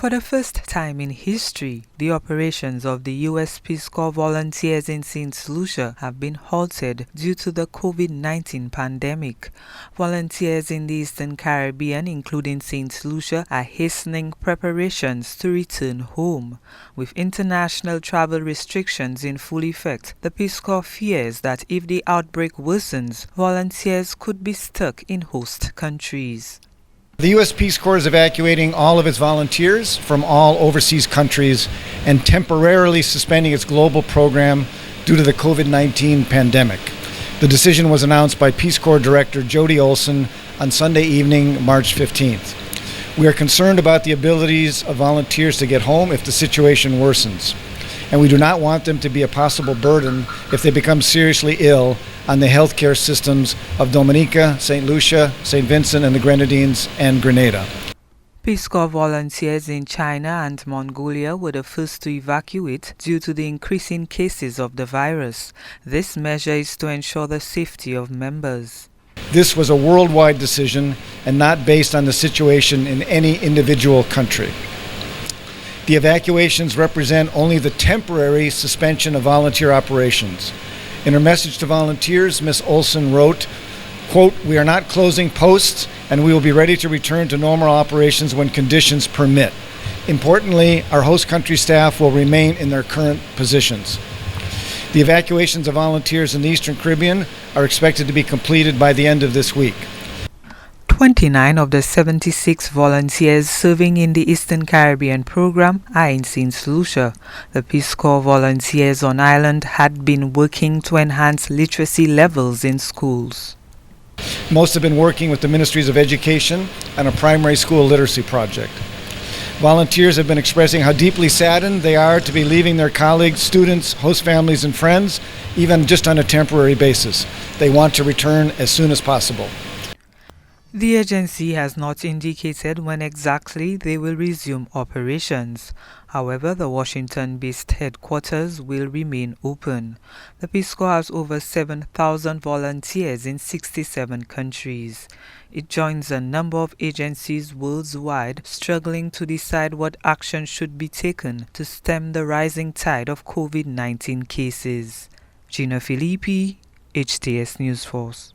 For the first time in history, the operations of the U.S. Peace Corps volunteers in Saint Lucia have been halted due to the COVID-19 pandemic. Volunteers in the Eastern Caribbean, including Saint Lucia, are hastening preparations to return home. With international travel restrictions in full effect, the Peace Corps fears that if the outbreak worsens, volunteers could be stuck in host countries. The U.S. Peace Corps is evacuating all of its volunteers from all overseas countries and temporarily suspending its global program due to the COVID-19 pandemic. The decision was announced by Peace Corps Director Jody Olsen on Sunday evening, March 15th. We are concerned about the abilities of volunteers to get home if the situation worsens, and we do not want them to be a possible burden if they become seriously ill on the healthcare systems of Dominica, Saint Lucia, St. Vincent and the Grenadines, and Grenada. Peace Corps volunteers in China and Mongolia were the first to evacuate due to the increasing cases of the virus. This measure is to ensure the safety of members. This was a worldwide decision and not based on the situation in any individual country. The evacuations represent only the temporary suspension of volunteer operations. In her message to volunteers, Ms. Olsen wrote, quote, "We are not closing posts and we will be ready to return to normal operations when conditions permit. Importantly, our host country staff will remain in their current positions." The evacuations of volunteers in the Eastern Caribbean are expected to be completed by the end of this week. 29 of the 76 volunteers serving in the Eastern Caribbean program are in Saint Lucia. The Peace Corps volunteers on island had been working to enhance literacy levels in schools. Most have been working with the Ministries of Education on a primary school literacy project. Volunteers have been expressing how deeply saddened they are to be leaving their colleagues, students, host families, and friends, even just on a temporary basis. They want to return as soon as possible. The agency has not indicated when exactly they will resume operations. However, the Washington-based headquarters will remain open. The Peace Corps has over 7,000 volunteers in 67 countries. It joins a number of agencies worldwide struggling to decide what action should be taken to stem the rising tide of COVID-19 cases. Gina Filippi, HTS News Force.